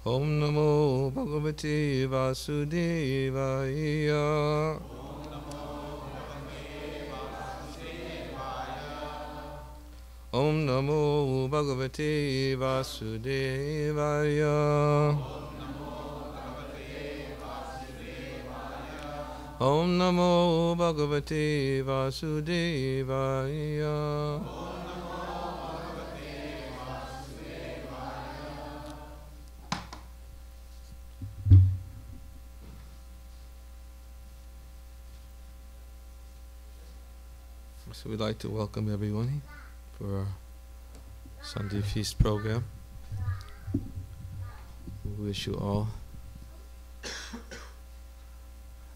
Om Namo Bhagavate Vasudevaya. Om Namo Bhagavate Vasudevaya. Om Namo Bhagavate Vasudevaya. So we'd like to welcome everyone for our Sunday Feast program. We wish you all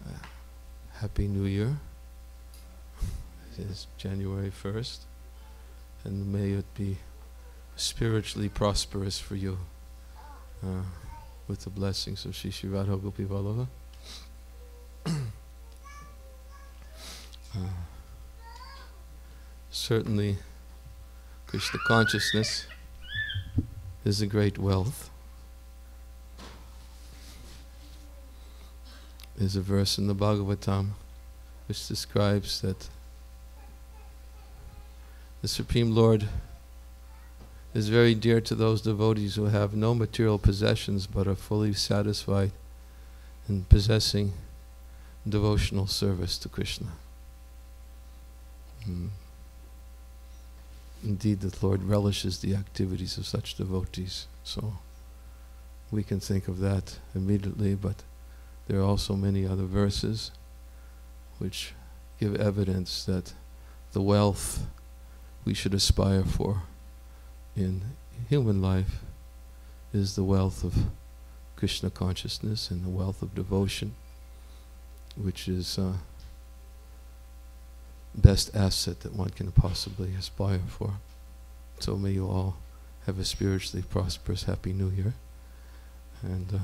a Happy New Year. It is January 1st, and may it be spiritually prosperous for you with the blessings of Shri Shri Radha Gopi Vallabha. Certainly, Krishna consciousness is a great wealth. There's a verse in the Bhagavatam which describes that the Supreme Lord is very dear to those devotees who have no material possessions but are fully satisfied in possessing devotional service to Krishna. Indeed, the Lord relishes the activities of such devotees. So we can think of that immediately, but there are also many other verses which give evidence that the wealth we should aspire for in human life is the wealth of Krishna consciousness and the wealth of devotion, which is best asset that one can possibly aspire for. So may you all have a spiritually prosperous Happy New Year, and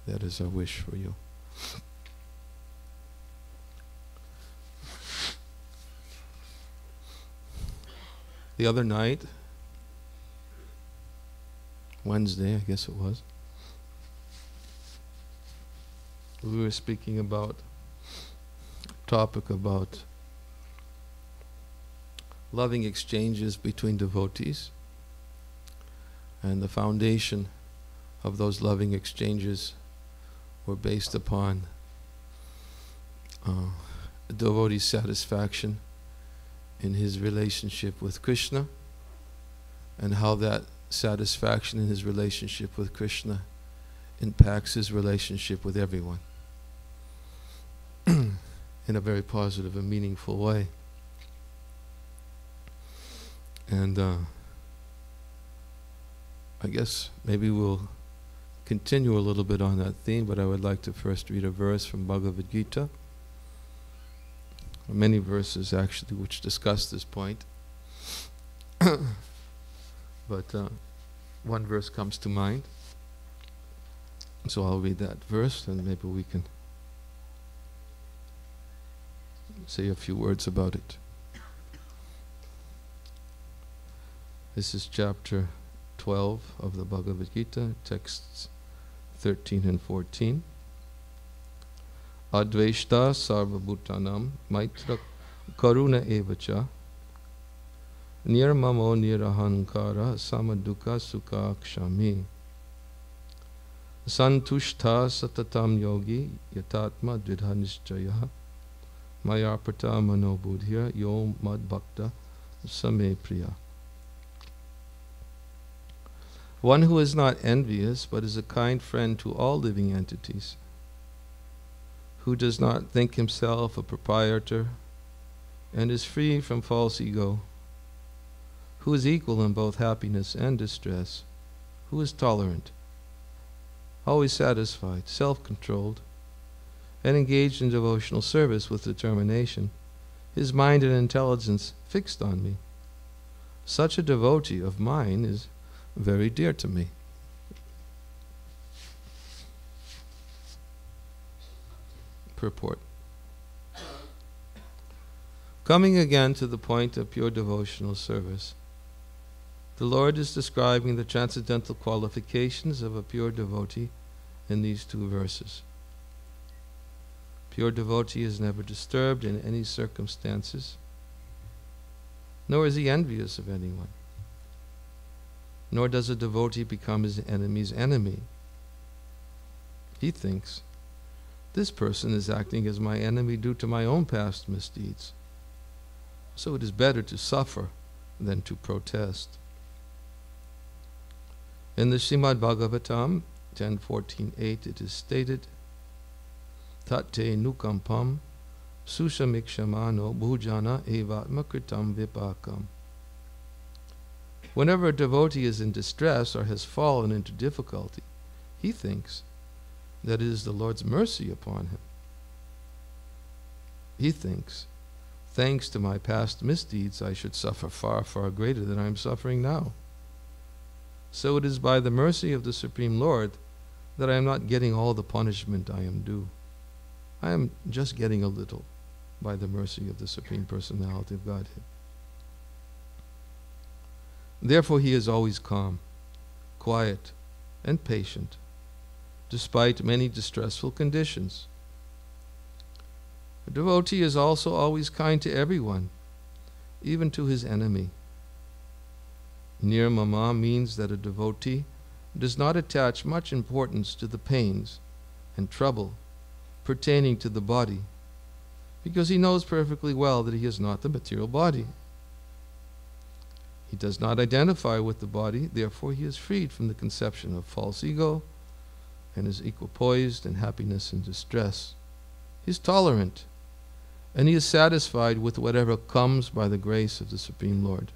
that is our wish for you. The other night, Wednesday, I guess it was, we were speaking about topic about loving exchanges between devotees, and the foundation of those loving exchanges were based upon a devotee's satisfaction in his relationship with Krishna, and how that satisfaction in his relationship with Krishna impacts his relationship with everyone in a very positive and meaningful way. And I guess maybe we'll continue a little bit on that theme, but I would like to first read a verse from Bhagavad Gita. Many verses actually which discuss this point. But one verse comes to mind. So I'll read that verse, and maybe we can say a few words about it. This is chapter 12 of the Bhagavad Gita, texts 13 and 14. Adveshta sarvabhutanam maitra karuna evacha nirmamo nirahankara samadukha sukha kshami santushta satatam yogi yatatma dvidha nischaya mayaprata manobudhya yo mad bhakta same priya. One who is not envious but is a kind friend to all living entities, who does not think himself a proprietor and is free from false ego, who is equal in both happiness and distress, who is tolerant, always satisfied, self-controlled, and engaged in devotional service with determination, his mind and intelligence fixed on me. Such a devotee of mine is very dear to me. Purport. Coming again to the point of pure devotional service, The Lord is describing the transcendental qualifications of a pure devotee in these two verses. Pure devotee is never disturbed in any circumstances, nor is he envious of anyone. Nor does a devotee become his enemy's enemy. He thinks, this person is acting as my enemy due to my own past misdeeds. So it is better to suffer than to protest. In the Srimad Bhagavatam 10.14.8 it is stated, Tate nukampam susamikshamano bhujana evatma kritam vipakam. Whenever a devotee is in distress or has fallen into difficulty, he thinks that it is the Lord's mercy upon him. He thinks, thanks to my past misdeeds, I should suffer far, far greater than I am suffering now. So it is by the mercy of the Supreme Lord that I am not getting all the punishment I am due. I am just getting a little by the mercy of the Supreme Personality of Godhead. Therefore he is always calm, quiet, and patient, despite many distressful conditions. A devotee is also always kind to everyone, even to his enemy. Nirmama means that a devotee does not attach much importance to the pains and trouble pertaining to the body, because he knows perfectly well that he is not the material body. He does not identify with the body, therefore he is freed from the conception of false ego and is equipoised in happiness and distress. He is tolerant, and he is satisfied with whatever comes by the grace of the Supreme Lord.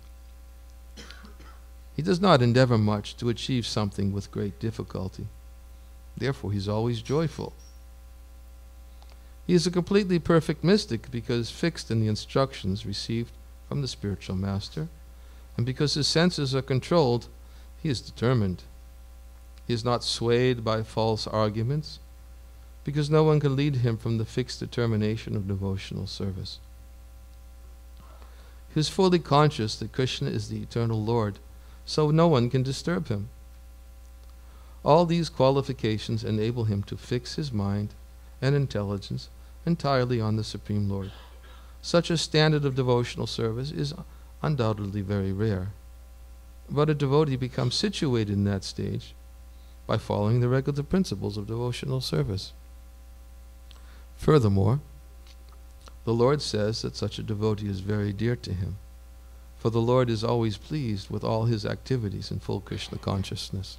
He does not endeavor much to achieve something with great difficulty. Therefore he is always joyful. He is a completely perfect mystic because fixed in the instructions received from the spiritual master, and because his senses are controlled, he is determined. He is not swayed by false arguments, because no one can lead him from the fixed determination of devotional service. He is fully conscious that Krishna is the eternal Lord, so no one can disturb him. All these qualifications enable him to fix his mind and intelligence entirely on the Supreme Lord. Such a standard of devotional service is undoubtedly very rare, but a devotee becomes situated in that stage by following the regular principles of devotional service. Furthermore, the Lord says that such a devotee is very dear to him, for the Lord is always pleased with all his activities in full Krishna consciousness.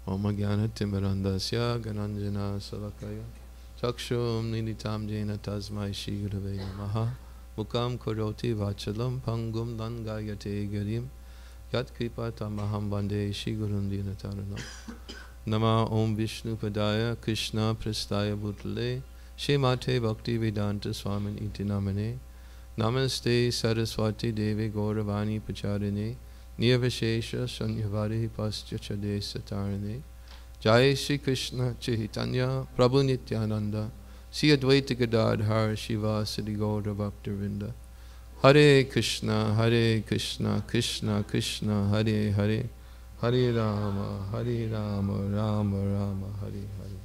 Om Jnana Timirandasya Gananjana Salakaya Chakshum Ninitam Jena Tasmai Shri Gurave Namaha Mukam Karoti Vachalam Pangum Langayate Garim Yat Kripa Tamaham Bande Shri Gurundina Taranam Nama Om Vishnu Padaya Krishna Prastaya Bhutale Shemate Bhakti Vedanta Swamin Iti Namane Namaste Saraswati Devi Gauravani Pacharine Nirvashesha Shanyavari Pascha Chade Satarane Jai Shri Krishna Chaitanya Prabhu Nityananda Sri Advaita Gadadhar Shiva Siddhi Gaura Bhaktavinda Hare Krishna Krishna Krishna Hare Hare Hare Rama Rama Rama Hare Hare.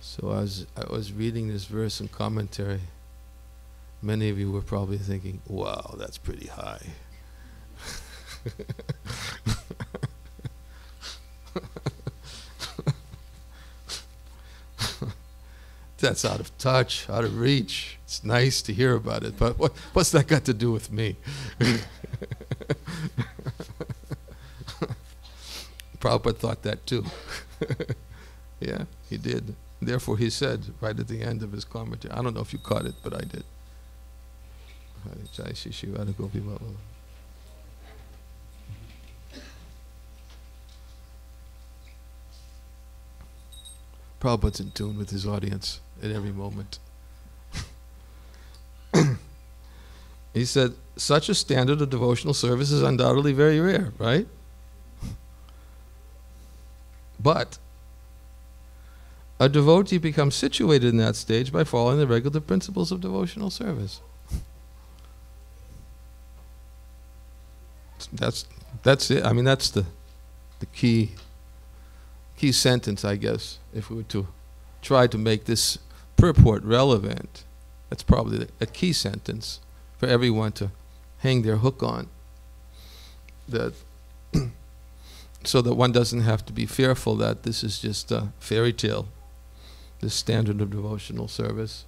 So as I was reading this verse in commentary, many of you were probably thinking, wow, that's pretty high. That's out of touch, out of reach. It's nice to hear about it, but what's that got to do with me? Prabhupada thought that too. Yeah, he did. Therefore he said, right at the end of his commentary, I don't know if you caught it, but I did. Jai Shri Shri Radha Gopi Baba. Prabhupada's in tune with his audience at every moment. He said, such a standard of devotional service is undoubtedly very rare, right? But a devotee becomes situated in that stage by following the regular principles of devotional service. that's it. I mean, that's the key sentence, I guess, if we were to try to make this purport relevant. That's probably a key sentence for everyone to hang their hook on, that so that one doesn't have to be fearful that this is just a fairy tale, this standard of devotional service,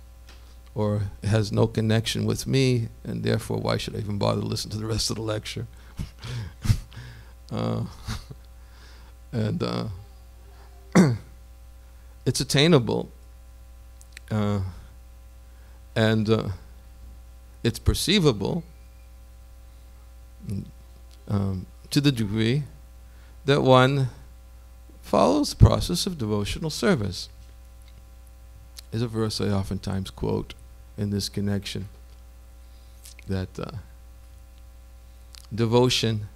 or it has no connection with me, and therefore why should I even bother to listen to the rest of the lecture? It's attainable, and it's perceivable to the degree that one follows the process of devotional service. Is a verse I oftentimes quote in this connection, that devotion,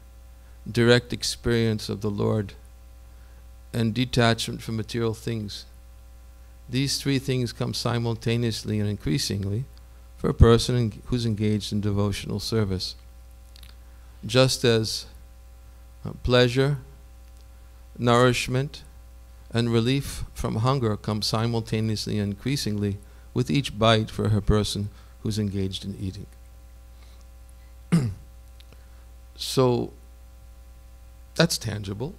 direct experience of the Lord, and detachment from material things, these three things come simultaneously and increasingly for a person who's engaged in devotional service. Just as pleasure, nourishment, and relief from hunger come simultaneously and increasingly with each bite for a person who's engaged in eating. So that's tangible.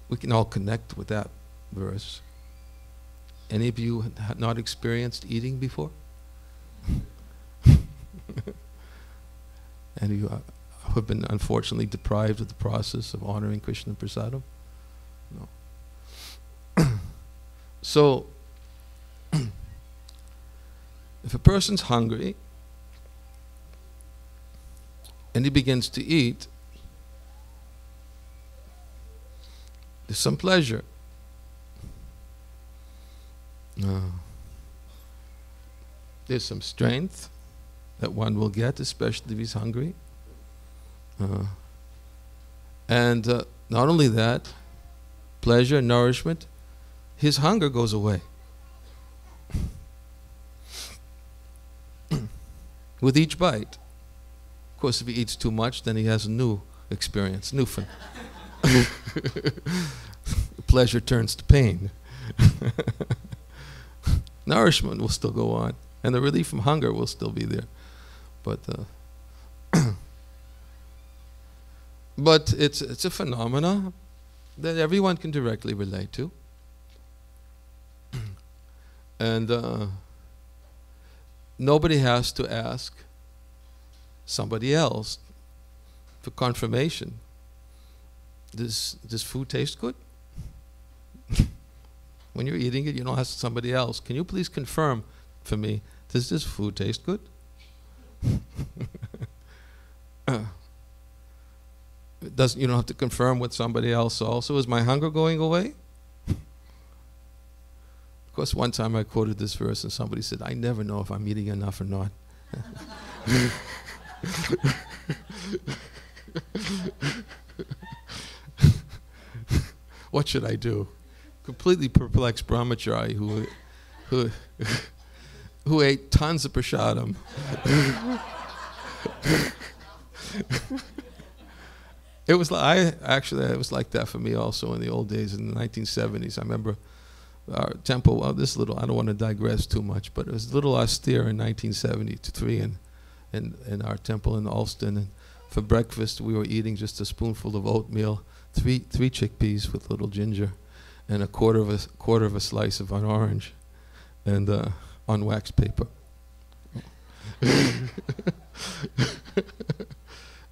We can all connect with that verse. Any of you have not experienced eating before? And you have been unfortunately deprived of the process of honoring Krishna Prasadam? No. So, if a person's hungry and he begins to eat, there's some pleasure. There's some strength that one will get, especially if he's hungry. And not only that, pleasure, nourishment, his hunger goes away. With each bite. Of course, if he eats too much, then he has a new experience, new fun. Pleasure turns to pain. Nourishment will still go on, and the relief from hunger will still be there. But but it's a phenomena that everyone can directly relate to. And nobody has to ask somebody else for confirmation. Does food taste good? When you're eating it, you don't ask somebody else, can you please confirm for me, does this food taste good? You don't have to confirm with somebody else also. Is my hunger going away? Of course, one time I quoted this verse and somebody said, I never know if I'm eating enough or not. What should I do? Completely perplexed brahmachari who ate tons of prasadam. It was like that for me also in the old days in the 1970s. I remember our temple, this little, I don't want to digress too much, but it was a little austere in 1973 in our temple in Alston. And for breakfast, we were eating just a spoonful of oatmeal, three chickpeas with little ginger, and a quarter of a slice of an orange, and on wax paper.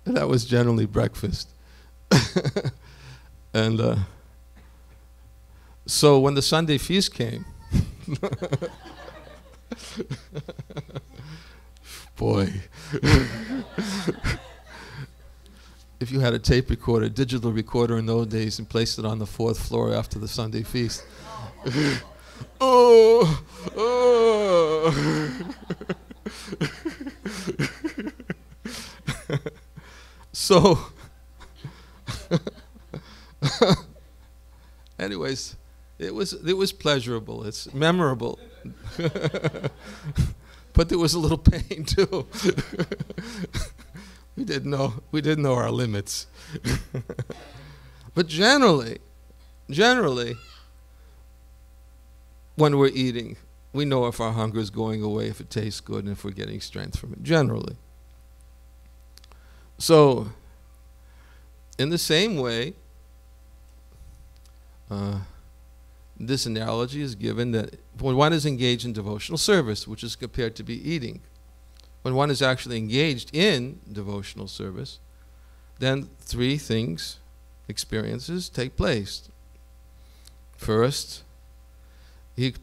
That was generally breakfast. And so when the Sunday feast came, boy, if you had a tape recorder, digital recorder in those days, and placed it on the 4th floor after the Sunday feast. Oh. So, anyways, it was pleasurable. It's memorable, but there was a little pain too. We didn't know our limits. But generally, when we're eating, we know if our hunger is going away, if it tastes good, and if we're getting strength from it, generally. So, in the same way, this analogy is given that when one is engaged in devotional service, which is compared to be eating, when one is actually engaged in devotional service, then three experiences take place. First, he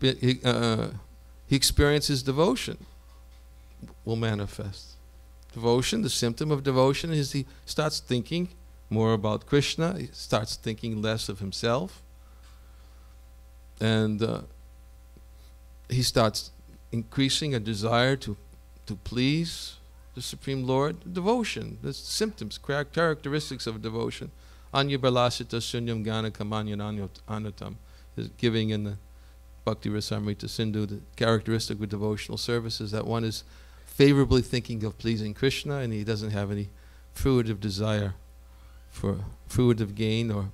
experiences devotion, will manifest. Devotion, the symptom of devotion is he starts thinking more about Krishna, he starts thinking less of himself, and he starts increasing a desire to please the Supreme Lord. Devotion, the symptoms, characteristics of devotion. Anya balasita sunyam gana kamanya anatam is giving in the Bhakti Rasamrita Sindhu. The characteristic of devotional service is that one is favorably thinking of pleasing Krishna, and he doesn't have any fruitive desire for fruitive gain or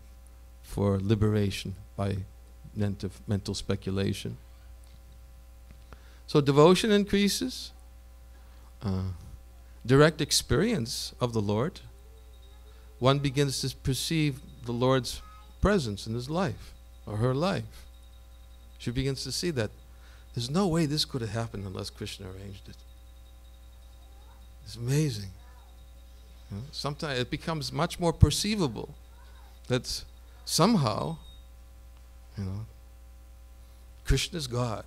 for liberation by mental speculation. So devotion increases. Direct experience of the Lord. One begins to perceive the Lord's presence in his life or her life. She begins to see that there's no way this could have happened unless Krishna arranged it. It's amazing. You know, sometimes it becomes much more perceivable that somehow, Krishna's God.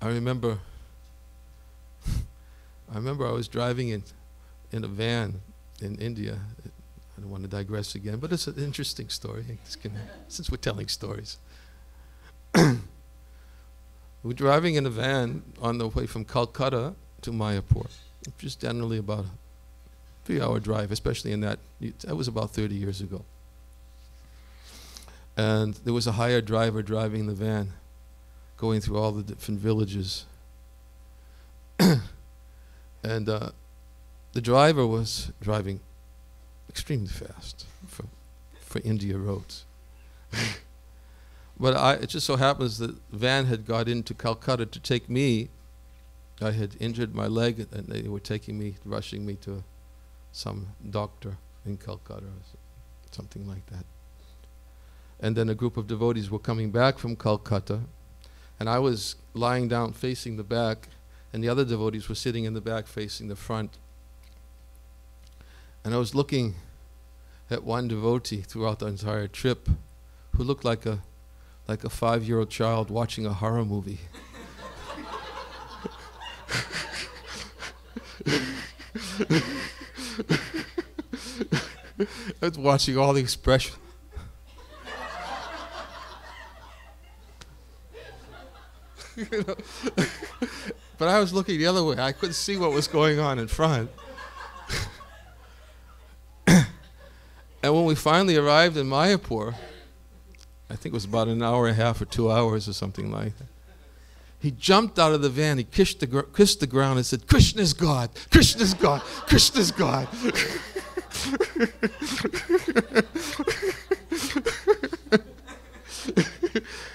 I remember I was driving in a van in India. I don't want to digress again, but it's an interesting story. Since we're telling stories. We're driving in a van on the way from Calcutta to Mayapur, which is generally about a 3-hour drive, especially in that was about 30 years ago. And there was a hired driver driving the van, going through all the different villages. And the driver was driving extremely fast for India roads. But it just so happens that the van had got into Calcutta to take me. I had injured my leg, and they were rushing me to some doctor in Calcutta or something like that. And then a group of devotees were coming back from Calcutta, and I was lying down facing the back, and the other devotees were sitting in the back facing the front. And I was looking at one devotee throughout the entire trip who looked like a 5-year-old child watching a horror movie. I was watching all the expression. But I was looking the other way. I couldn't see what was going on in front. And when we finally arrived in Mayapur, I think it was about an hour and a half or 2 hours or something like that, he jumped out of the van, he kissed the ground and said, "Krishna's God, Krishna's God, Krishna's God."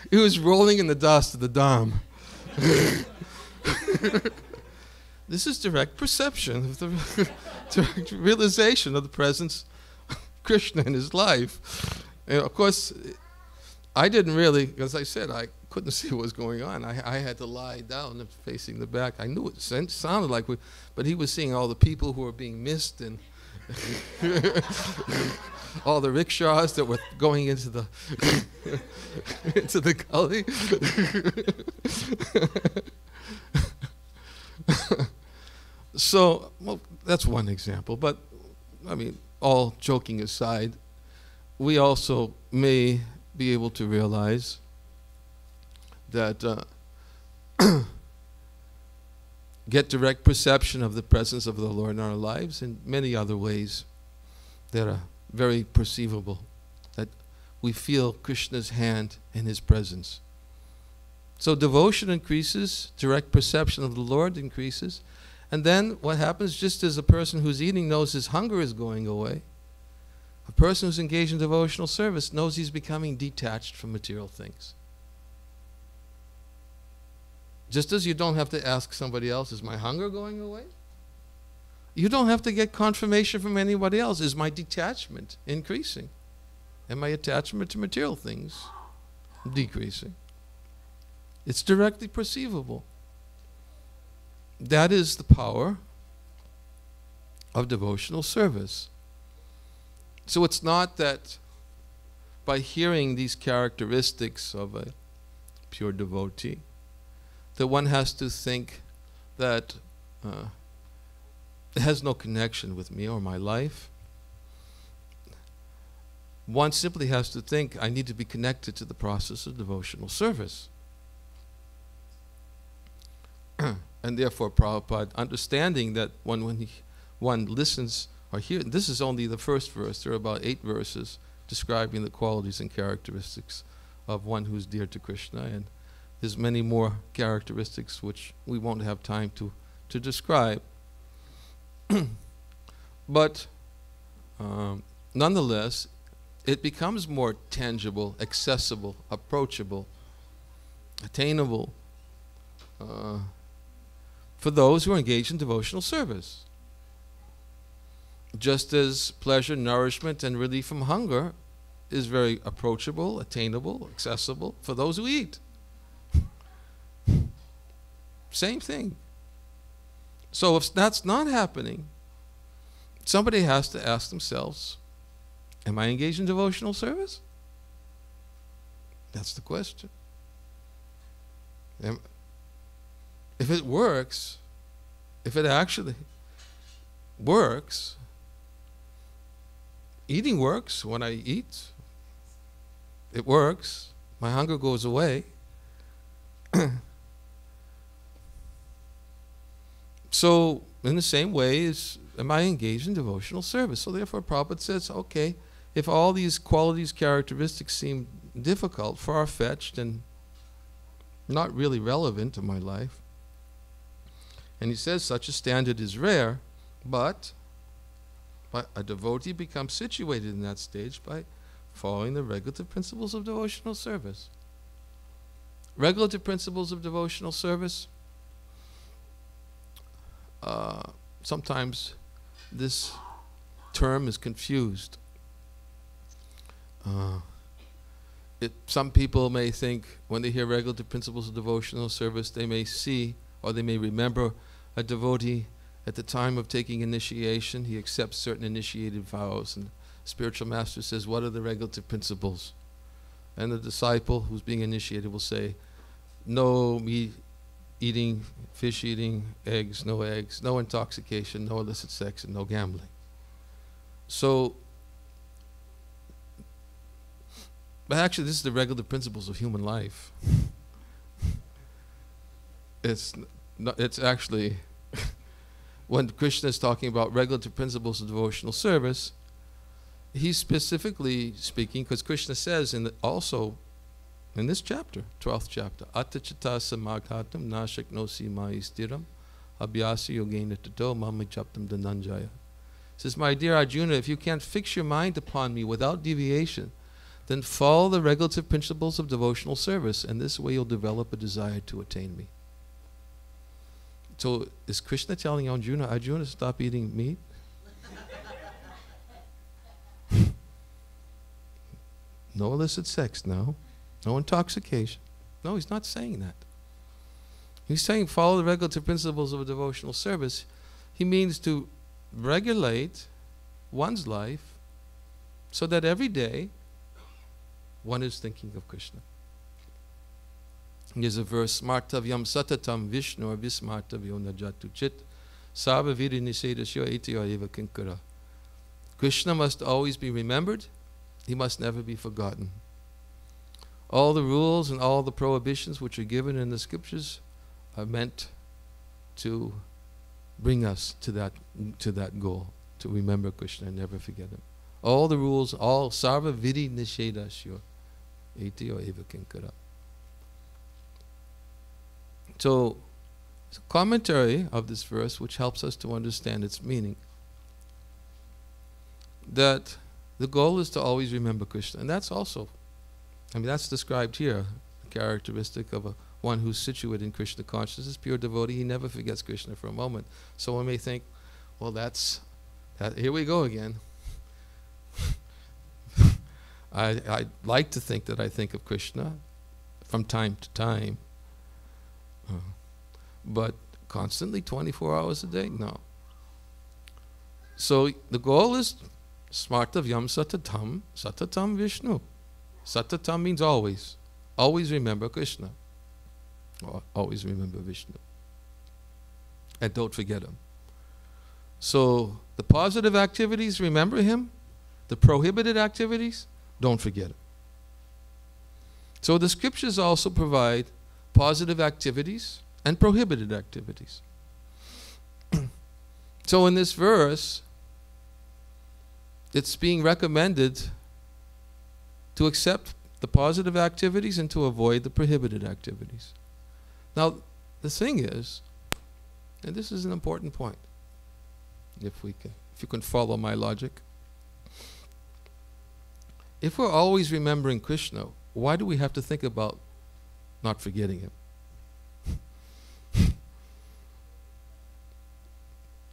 He was rolling in the dust of the Dham. This is direct perception of the direct realization of the presence of Krishna in his life. And of course, I didn't really, as I said, I couldn't see what was going on. I had to lie down facing the back. I knew it sounded like but he was seeing all the people who were being missed and all the rickshaws that were going into the into the gully. So, well, that's one example. But, I mean, all joking aside, we also may be able to realize that get direct perception of the presence of the Lord in our lives in many other ways that are very perceivable, that we feel Krishna's hand in his presence. So devotion increases, direct perception of the Lord increases, And then what happens, just as a person who's eating knows his hunger is going away, a person who's engaged in devotional service knows he's becoming detached from material things. Just as you don't have to ask somebody else, is my hunger going away? You don't have to get confirmation from anybody else. Is my detachment increasing? And my attachment to material things decreasing? It's directly perceivable. That is the power of devotional service. So it's not that by hearing these characteristics of a pure devotee, that one has to think that it has no connection with me or my life. One simply has to think, I need to be connected to the process of devotional service. And therefore, Prabhupada, understanding that when one listens or hears, this is only the first verse, there are about 8 verses describing the qualities and characteristics of one who's dear to Krishna, and there's many more characteristics which we won't have time to describe. But nonetheless, it becomes more tangible, accessible, approachable, attainable for those who are engaged in devotional service. Just as pleasure, nourishment, and relief from hunger is very approachable, attainable, accessible for those who eat. Same thing. So if that's not happening, somebody has to ask themselves, am I engaged in devotional service? That's the question. If it works, if it actually works, eating works when I eat. It works. My hunger goes away. So, in the same way, am I engaged in devotional service? So therefore, Prabhupada says, okay, if all these qualities, characteristics seem difficult, far-fetched, and not really relevant to my life, and he says such a standard is rare, but a devotee becomes situated in that stage by following the regulative principles of devotional service. Regulative principles of devotional service, sometimes this term is confused. Some people may think when they hear regulative principles of devotional service, they may see or they may remember a devotee at the time of taking initiation. He accepts certain initiated vows, and spiritual master says, what are the regulative principles? And the disciple who's being initiated will say, no meat eating, fish eating, eggs, no intoxication, no illicit sex, and no gambling. So, but actually this is the regulative principles of human life. It's actually, when Krishna is talking about regulative principles of devotional service, he's specifically speaking, because Krishna says also in this chapter, 12th chapter, Attachita samaghatam nashaknosi maistiram abhyasa yogena tato mamachaptam dhananjaya. Says, my dear Arjuna, if you can't fix your mind upon me without deviation, then follow the regulative principles of devotional service, and this way you'll develop a desire to attain me. So is Krishna telling Arjuna, stop eating meat? No illicit sex, no. No intoxication. No, he's not saying that. He's saying follow the regulative principles of a devotional service. He means to regulate one's life so that every day one is thinking of Krishna. There's a verse, Smartavyam satatam vishnu or vismartavyo najatu chit sarva vidi nisedasya itiya eva kinkara. Krishna must always be remembered. He must never be forgotten. All the rules and all the prohibitions which are given in the scriptures are meant to bring us to that goal, to remember Krishna and never forget him. All the rules, all sarva vidi nishedasya itiya eva kinkara. So commentary of this verse, which helps us to understand its meaning, that the goal is to always remember Krishna. And that's also, that's described here, a characteristic of one who's situated in Krishna consciousness, pure devotee. He never forgets Krishna for a moment. So one may think, well, here we go again. I like to think that I think of Krishna from time to time, but constantly 24 hours a day? No. So the goal is smartavyam satatam Vishnu. Satatam means always. Always remember Krishna. Or always remember Vishnu. And don't forget him. So the positive activities, remember him. The prohibited activities, don't forget him. So the scriptures also provide positive activities and prohibited activities. So in this verse, it's being recommended to accept the positive activities and to avoid the prohibited activities. Now, the thing is, and this is an important point, if you can follow my logic. If we're always remembering Krishna, why do we have to think about not forgetting him?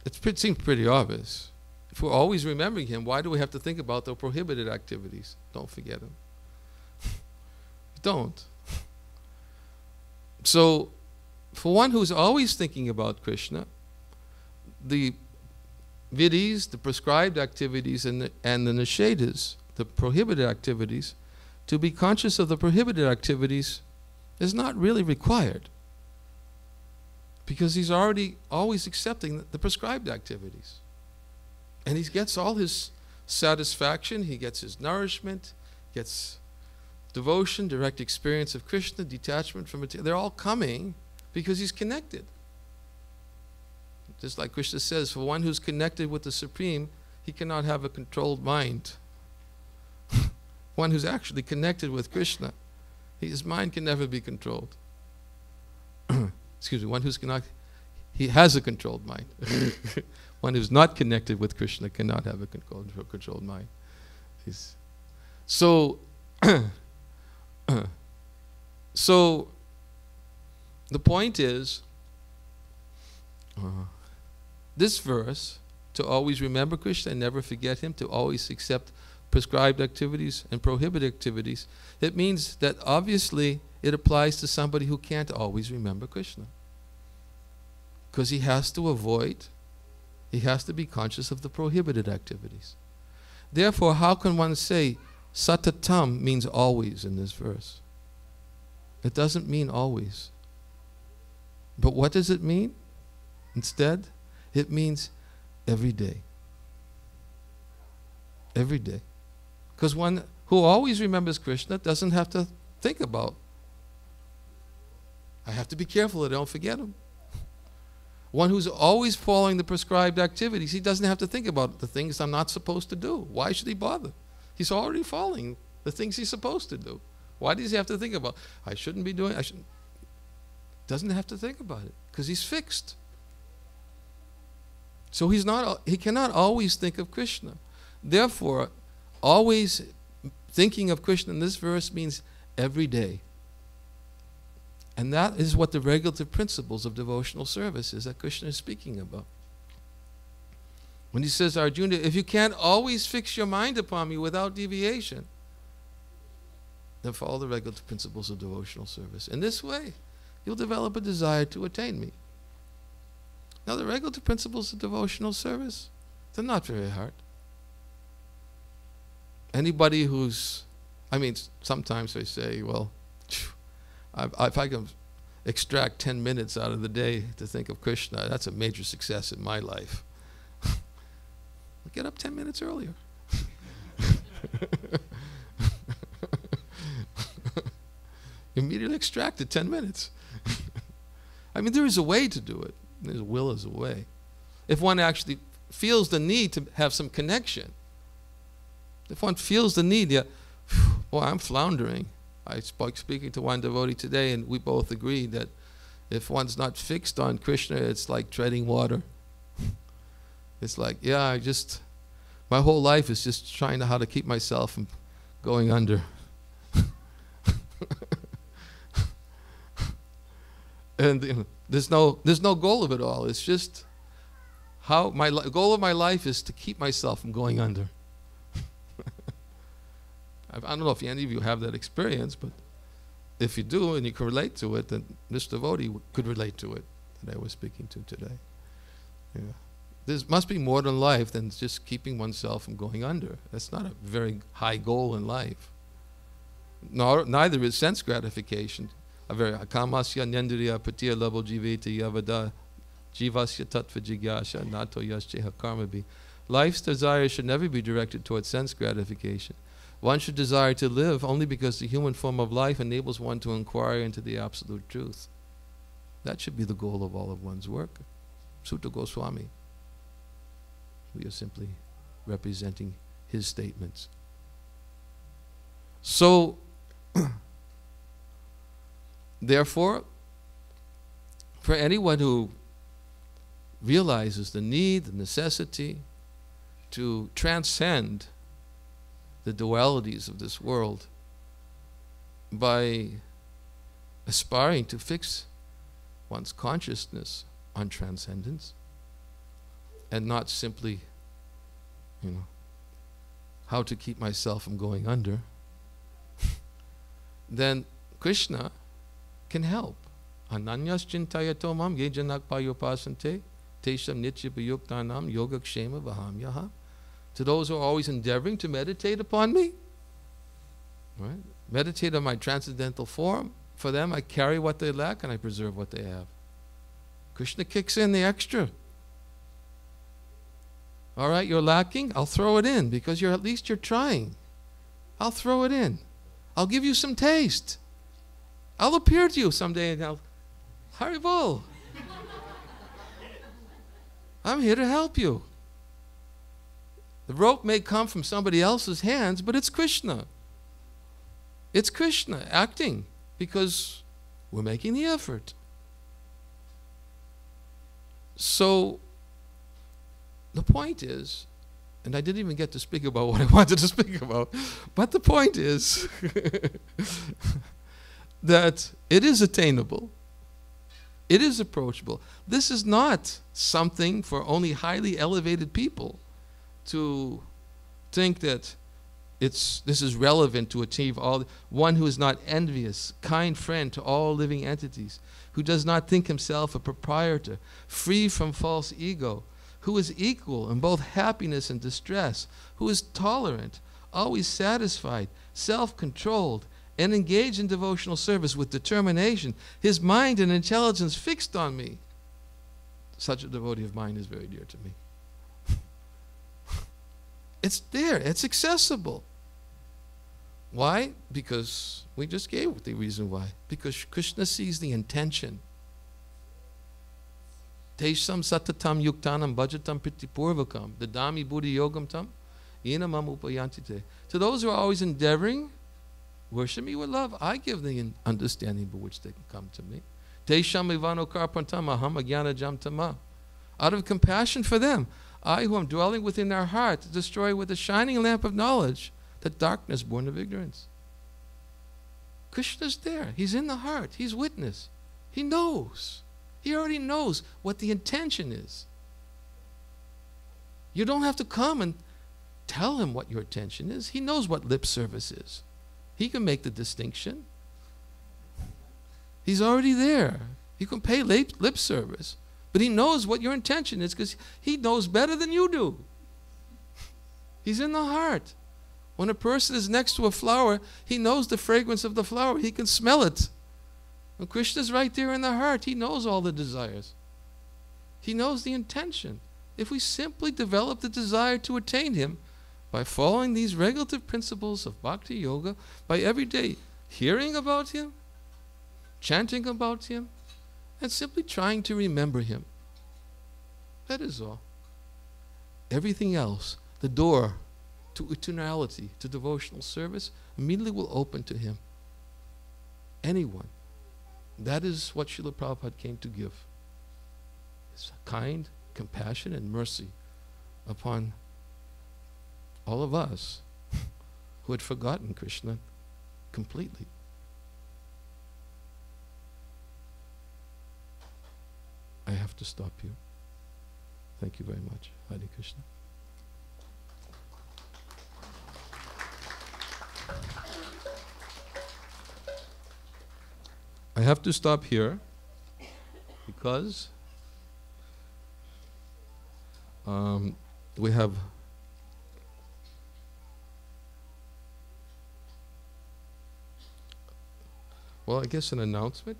It seems pretty obvious. If we're always remembering him, why do we have to think about the prohibited activities? Don't forget him. Don't. So, for one who's always thinking about Krishna, the vidhis, the prescribed activities, and the nishedas, the prohibited activities, to be conscious of the prohibited activities is not really required, because he's already always accepting the prescribed activities. And he gets all his satisfaction, he gets his nourishment, gets devotion, direct experience of Krishna, detachment from material. They're all coming because he's connected. Just like Krishna says, for one who's connected with the Supreme, he cannot have a controlled mind. One who's actually connected with Krishna, his mind can never be controlled. Excuse me, one who's cannot, he has a controlled mind. One who's not connected with Krishna cannot have a controlled mind. So, so the point is, this verse, to always remember Krishna and never forget him, to always accept prescribed activities and prohibited activities, it means that obviously it applies to somebody who can't always remember Krishna. Because he has to avoid, he has to be conscious of the prohibited activities. Therefore, how can one say satatam means always in this verse? It doesn't mean always. But what does it mean? Instead, it means every day. Every day. Because one who always remembers Krishna doesn't have to think about, I have to be careful that I don't forget him. One who's always following the prescribed activities, he doesn't have to think about the things I'm not supposed to do. Why should he bother? He's already following the things he's supposed to do. Why does he have to think about, I shouldn't be doing, doesn't have to think about it, because he's fixed. So he cannot always think of Krishna. Therefore, always thinking of Krishna in this verse means every day. And that is what the regulative principles of devotional service is that Krishna is speaking about. When he says, Arjuna, if you can't always fix your mind upon me without deviation, then follow the regulative principles of devotional service. In this way, you'll develop a desire to attain me. Now, the regulative principles of devotional service, they're not very hard. Anybody who's, sometimes they say, well, if I can extract 10 minutes out of the day to think of Krishna, that's a major success in my life. Get up 10 minutes earlier. Immediately extract it 10 minutes. There is a way to do it. There's will is a way. If one actually feels the need to have some connection, if one feels the need, I'm floundering. I speaking to one devotee today, and we both agreed that If one's not fixed on Krishna, it's like treading water. It's like, yeah, my whole life is just trying to how to keep myself from going under. And there's no goal of it all. It's just how goal of my life is to keep myself from going under. I don't know if any of you have that experience, but if you do and you can relate to it, then this devotee could relate to it that I was speaking to today. Yeah. There must be more than life than just keeping oneself from going under. That's not a very high goal in life. Neither is sense gratification. A very kamasya nendriya patiya labo jiveti yavada jivasya tattva jigyasha nato yasceha karmabhi. Life's desire should never be directed towards sense gratification. One should desire to live only because the human form of life enables one to inquire into the absolute truth. That should be the goal of all of one's work. Sutta Goswami. We are simply representing his statements. So, therefore, for anyone who realizes the need, the necessity to transcend the dualities of this world by aspiring to fix one's consciousness on transcendence and not simply, how to keep myself from going under, then Krishna can help. Ananyas chintayato mam ye janak payopasante tesham nityapayuktanam yogakshema vahamyaha. To those who are always endeavoring to meditate upon me, right? Meditate on my transcendental form. For them, I carry what they lack and I preserve what they have. Krishna kicks in the extra. All right, you're lacking, I'll throw it in because at least you're trying. I'll throw it in. I'll give you some taste. I'll appear to you someday and Haribol. I'm here to help you. The rope may come from somebody else's hands, but it's Krishna. It's Krishna acting because we're making the effort. So, the point is, and I didn't even get to speak about what I wanted to speak about, but the point is that it is attainable. It is approachable. This is not something for only highly elevated people to think that this is relevant to achieve all. One who is not envious, kind friend to all living entities, who does not think himself a proprietor, free from false ego, who is equal in both happiness and distress, who is tolerant, always satisfied, self-controlled, and engaged in devotional service with determination, his mind and intelligence fixed on me. Such a devotee of mine is very dear to me. It's there. It's accessible. Why? Because we just gave the reason why. Because Krishna sees the intention. Tesham satatam yuktanam bhajatam pritipurvakam dadami buddhi yogam tam inamam upayantite. To those who are always endeavoring, worship me with love, I give the understanding by which they can come to me. Tesham ivano karpantam aham agyana jam tama. Out of compassion for them, I who am dwelling within their heart to destroy with a shining lamp of knowledge the darkness born of ignorance. Krishna's there. He's in the heart. He's witness. He knows. He already knows what the intention is. You don't have to come and tell him what your intention is. He knows what lip service is. He can make the distinction. He's already there. You can pay lip service. But he knows what your intention is because he knows better than you do. He's in the heart. When a person is next to a flower, he knows the fragrance of the flower. He can smell it. And Krishna's right there in the heart. He knows all the desires. He knows the intention. If we simply develop the desire to attain him by following these regulative principles of bhakti yoga, by every day hearing about him, chanting about him, and simply trying to remember him. That is all. Everything else, the door to eternality, to devotional service, immediately will open to him. Anyone, That is what Srila Prabhupada came to give. His kind, compassion, and mercy upon all of us who had forgotten Krishna completely. I have to stop you. Thank you very much. Hare Krishna. I have to stop here because we have I guess an announcement.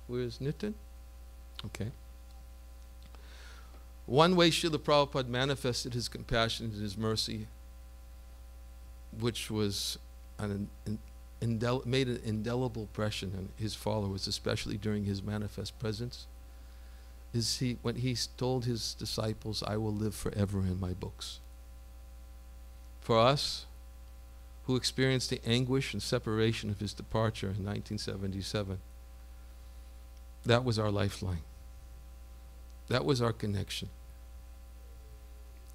Where is Nitin? Okay. One way Srila Prabhupada manifested his compassion and his mercy, which was made an indelible impression on his followers, especially during his manifest presence, is when he told his disciples, I will live forever in my books. For us, who experienced the anguish and separation of his departure in 1977, that was our lifeline. That was our connection.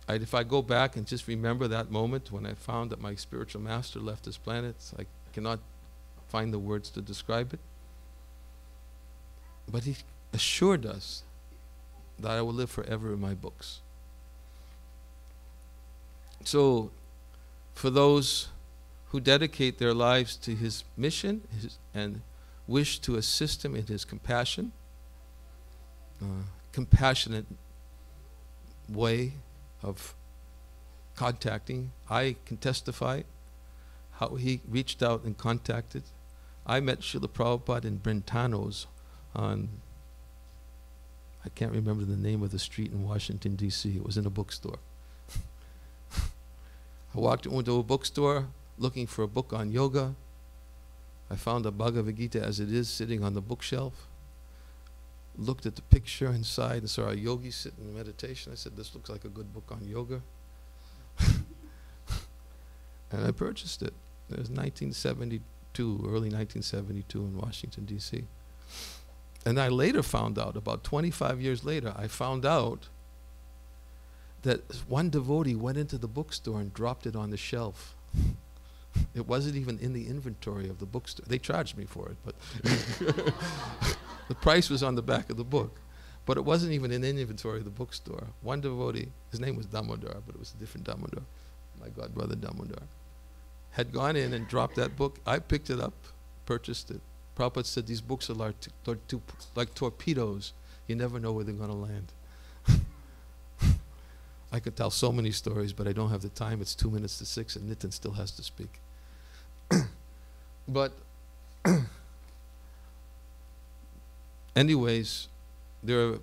If I go back and just remember that moment when I found that my spiritual master left this planet, I cannot find the words to describe it. But he assured us that I will live forever in my books. So, for those who dedicate their lives to his mission and wish to assist him in his compassionate way of contacting, I can testify how he reached out and contacted. I met Srila Prabhupada in Brentanos on, I can't remember the name of the street in Washington, D.C. It was in a bookstore. I walked into a bookstore looking for a book on yoga. I found the Bhagavad Gita as it is sitting on the bookshelf. Looked at the picture inside and saw a yogi sitting in meditation. I said, this looks like a good book on yoga. And I purchased it. It was 1972, early 1972 in Washington, D.C. And I later found out, about 25 years later, I found out that one devotee went into the bookstore and dropped it on the shelf. It wasn't even in the inventory of the bookstore. They charged me for it, but the price was on the back of the book. But it wasn't even in the inventory of the bookstore. One devotee, his name was Damodar, but it was a different Damodar, my godbrother Damodar, had gone in and dropped that book. I picked it up, purchased it. Prabhupada said these books are like torpedoes. You never know where they're going to land. I could tell so many stories, but I don't have the time. It's 2 minutes to 6, and Nitin still has to speak. But anyways, there are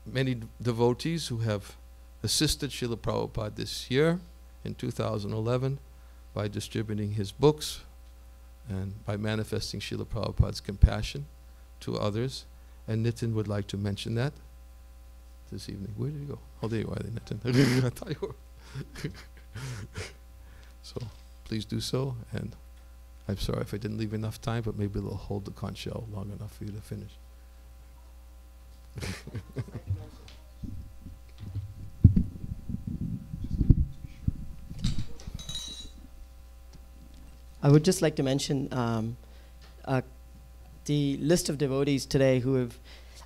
many devotees who have assisted Srila Prabhupada this year in 2011 by distributing his books and by manifesting Srila Prabhupada's compassion to others. And Nitin would like to mention that this evening. Where did he go? Oh, there you are, Nitin. I thought you were. So, please do so. And I'm sorry if I didn't leave enough time, but maybe they'll hold the conch shell long enough for you to finish. I would just like to mention the list of devotees today who have,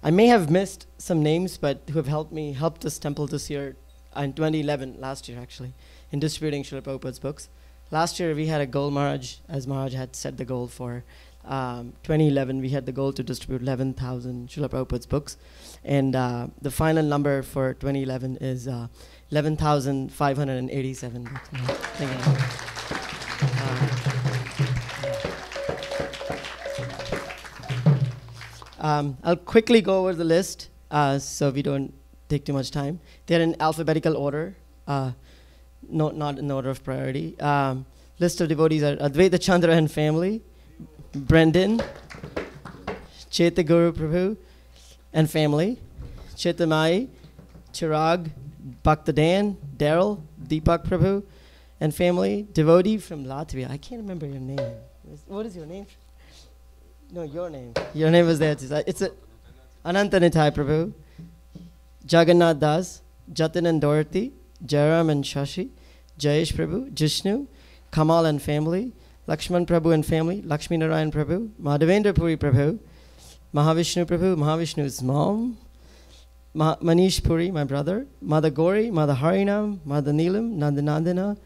I may have missed some names, but who have helped this temple this year, in 2011, last year actually, in distributing Srila Prabhupada's books. Last year we had a goal, Maharaj, as Maharaj had set the goal for 2011, we had the goal to distribute 11,000 Srila Prabhupada's books. And the final number for 2011 is 11,587 books. Thank you. I'll quickly go over the list so we don't take too much time. They're in alphabetical order, not in order of priority. List of devotees are Advaita Chandra and family, Brendan, Chaita Guru Prabhu and family, Chaitamai, Chirag, Bhaktadan, Daryl, Deepak Prabhu and family, devotee from Latvia. I can't remember your name. What is your name? No, your name. Your name was there. It's a Anantanitai Prabhu, Jagannath Das, Jatin and Dorothy, Jairam and Shashi, Jayesh Prabhu, Jishnu, Kamal and family, Lakshman Prabhu and family, Lakshmi Narayan Prabhu, Madhavendra Puri Prabhu, Mahavishnu Prabhu, Mahavishnu's mom, Manish Puri, my brother, Mother Gauri, Mother Harinam, Mother Neelam, Nandanandana,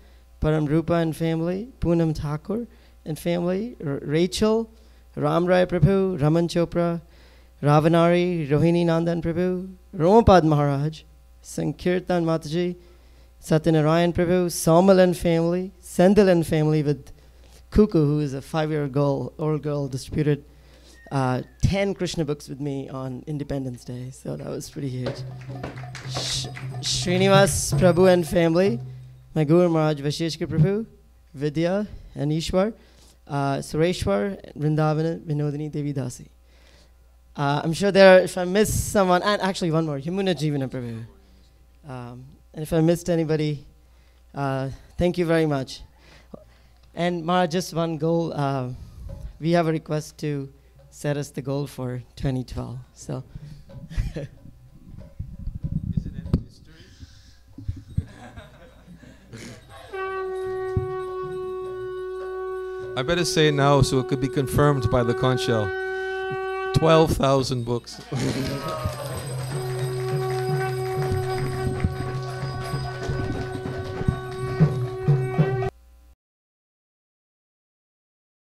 Param Rupa and family, Poonam Thakur and family, Rachel, Ram Rai Prabhu, Raman Chopra, Ravanari, Rohini Nandan Prabhu, Romapad Maharaj, Sankirtan Mataji, Satyanarayan Prabhu, Somal and family, Sendil and family with Kuku, who is a 5-year-old girl, distributed 10 Krishna books with me on Independence Day, so that was pretty huge. Srinivas Prabhu and family, my Guru Maharaj Vashishka Prabhu, Vidya and Ishwar, Sureshwar, Vrindavana, Vinodini Devi Dasi. I'm sure if I missed someone, and actually one more, Yamuna Jivana Prabhu. And if I missed anybody, thank you very much. And Maharaj, just one goal. We have a request to set us the goal for 2012. So. Is it any mystery? I better say it now so it could be confirmed by the conch shell. 12,000 books.